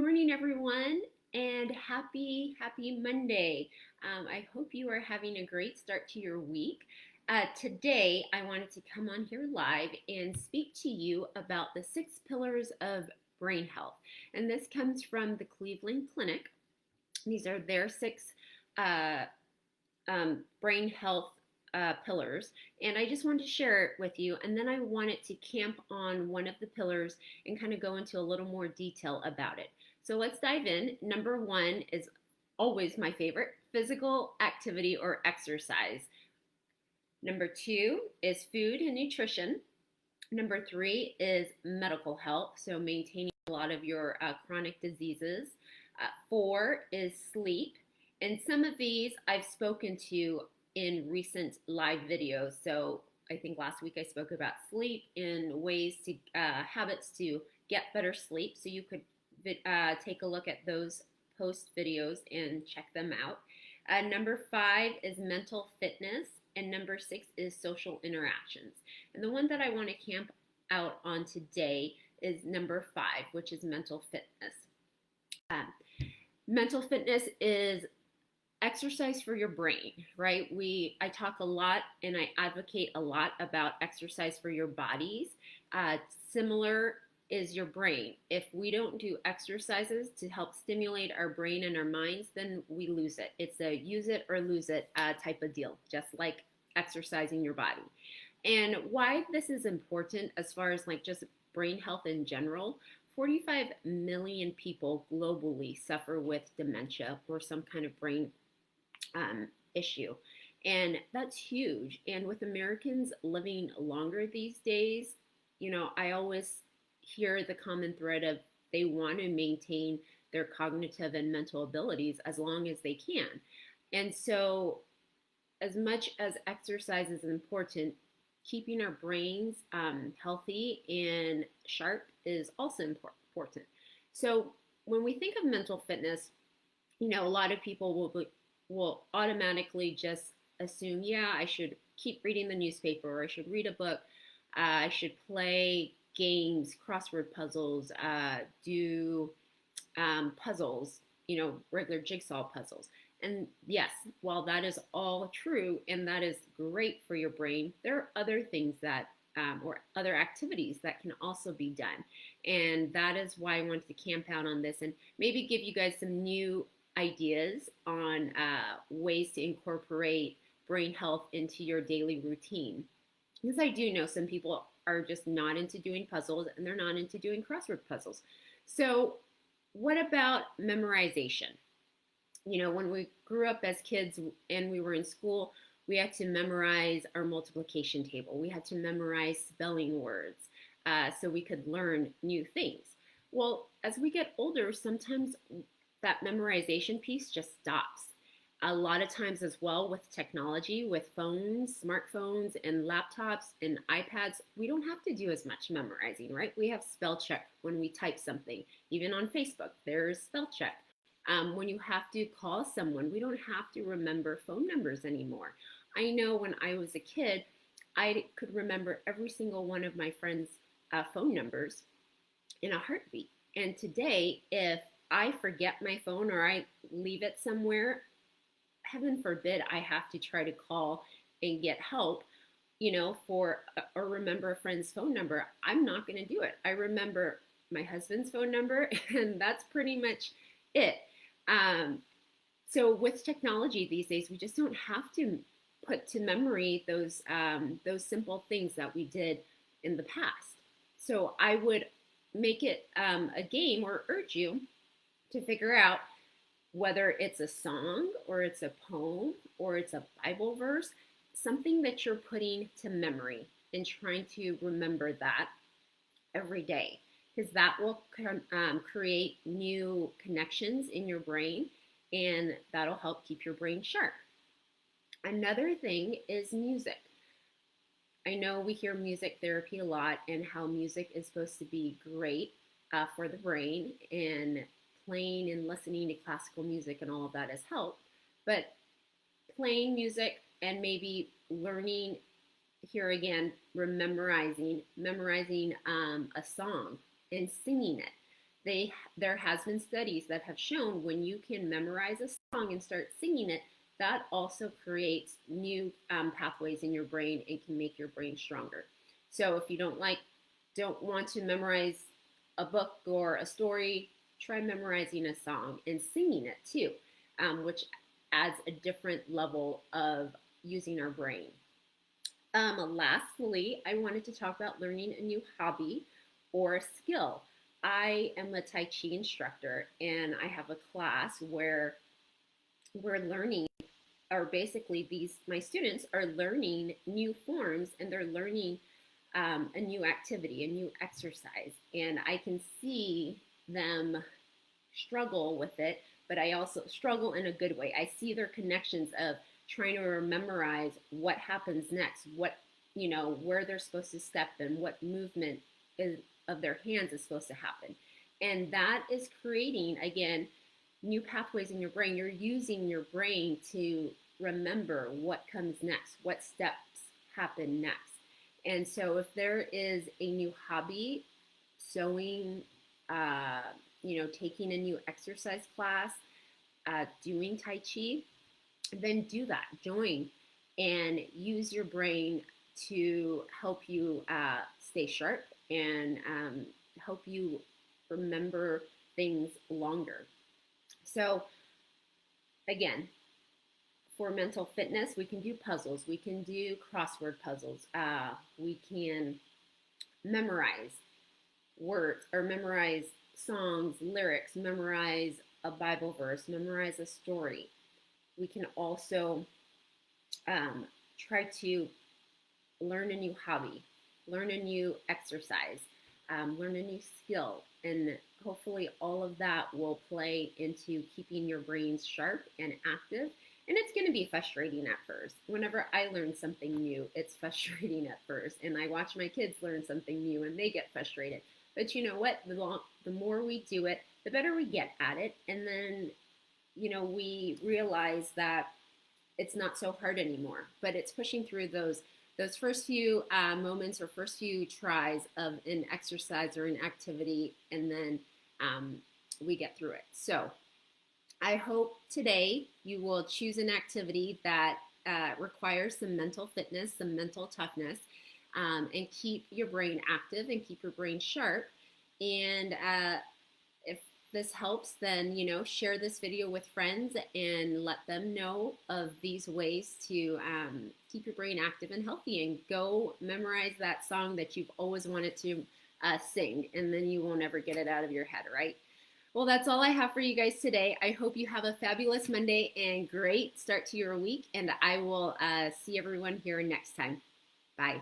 morning, everyone, and happy Monday. I hope you are having a great start to your week. Today, I wanted to come on here live and speak to you about the 6 pillars of brain health. And this comes from the Cleveland Clinic. These are their 6 uh, brain health pillars. And I just wanted to share it with you. And then I wanted to camp on one of the pillars and kind of go into a little more detail about it. So let's dive in. Number 1 is always my favorite, physical activity or exercise. Number 2 is food and nutrition. Number 3 is medical health, so maintaining a lot of your chronic diseases. 4 is sleep. And some of these I've spoken to in recent live videos. So I think last week I spoke about sleep and ways to, habits to get better sleep. So you could take a look at those post videos and check them out. Number 5 is mental fitness. And number 6 is social interactions. And the one that I want to camp out on today is number 5, which is mental fitness. Mental fitness is exercise for your brain, right? I talk a lot and I advocate a lot about exercise for your bodies. Similar is your brain. If we don't do exercises to help stimulate our brain and our minds, then we lose it. It's a use it or lose it type of deal, just like exercising your body. And why this is important as far as like just brain health in general, 45 million people globally suffer with dementia or some kind of brain issue. And that's huge. And with Americans living longer these days, I always hear the common thread of they want to maintain their cognitive and mental abilities as long as they can. And so as much as exercise is important, keeping our brains healthy and sharp is also important. So when we think of mental fitness, a lot of people will automatically just assume, yeah, I should keep reading the newspaper, or I should read a book, I should play games, crossword puzzles, do puzzles, regular jigsaw puzzles. And yes, while that is all true and that is great for your brain, there are other things that or other activities that can also be done. And that is why I wanted to camp out on this and maybe give you guys some new ideas on ways to incorporate brain health into your daily routine. Because I do know some people are just not into doing puzzles and they're not into doing crossword puzzles. So what about memorization? When we grew up as kids and we were in school, we had to memorize our multiplication table. We had to memorize spelling words so we could learn new things. Well, as we get older, sometimes that memorization piece just stops. A lot of times as well with technology, with phones, smartphones, and laptops and iPads, we don't have to do as much memorizing, right? We have spell check when we type something. Even on Facebook, there's spell check. When you have to call someone, we don't have to remember phone numbers anymore. I know when I was a kid, I could remember every single one of my friends' phone numbers in a heartbeat. And today, if I forget my phone or I leave it somewhere, heaven forbid I have to try to call and get help, or remember a friend's phone number. I'm not going to do it. I remember my husband's phone number, and that's pretty much it. So with technology these days, we just don't have to put to memory those simple things that we did in the past. So I would make it a game or urge you to figure out whether it's a song or it's a poem or it's a Bible verse, something that you're putting to memory and trying to remember that every day, because that will create new connections in your brain and that'll help keep your brain sharp. Another thing is music. I know we hear music therapy a lot and how music is supposed to be great for the brain, and playing and listening to classical music and all of that has helped. But playing music and maybe learning, here again, memorizing a song and singing it, There has been studies that have shown when you can memorize a song and start singing it, that also creates new pathways in your brain and can make your brain stronger. So if you don't want to memorize a book or a story, try memorizing a song and singing it too, which adds a different level of using our brain. Lastly, I wanted to talk about learning a new hobby or a skill. I am a Tai Chi instructor, and I have a class where we're learning, or basically these my students are learning new forms, and they're learning a new activity, a new exercise, and I can see them struggle with it, but I also struggle in a good way. I see their connections of trying to memorize what happens next, what, where they're supposed to step and what movement is, of their hands is supposed to happen. And that is creating, again, new pathways in your brain. You're using your brain to remember what comes next, what steps happen next. And so if there is a new hobby, sewing, taking a new exercise class, doing Tai Chi, then do that. Join and use your brain to help you stay sharp and help you remember things longer. So, again, for mental fitness, we can do puzzles, we can do crossword puzzles, we can memorize words or memorize songs, lyrics, memorize a Bible verse, memorize a story. We can also try to learn a new hobby, learn a new exercise, learn a new skill, and hopefully all of that will play into keeping your brains sharp and active. And it's going to be frustrating at first. Whenever I learn something new, it's frustrating at first. And I watch my kids learn something new and they get frustrated. But you know what? The more we do it, the better we get at it. And then, we realize that it's not so hard anymore. But it's pushing through those first few moments or first few tries of an exercise or an activity, and then we get through it. So I hope today you will choose an activity that requires some mental fitness, some mental toughness, and keep your brain active and keep your brain sharp. And if this helps, then, share this video with friends and let them know of these ways to keep your brain active and healthy, and go memorize that song that you've always wanted to sing, and then you won't ever get it out of your head, right? Well, that's all I have for you guys today. I hope you have a fabulous Monday and great start to your week, and I will see everyone here next time. Bye.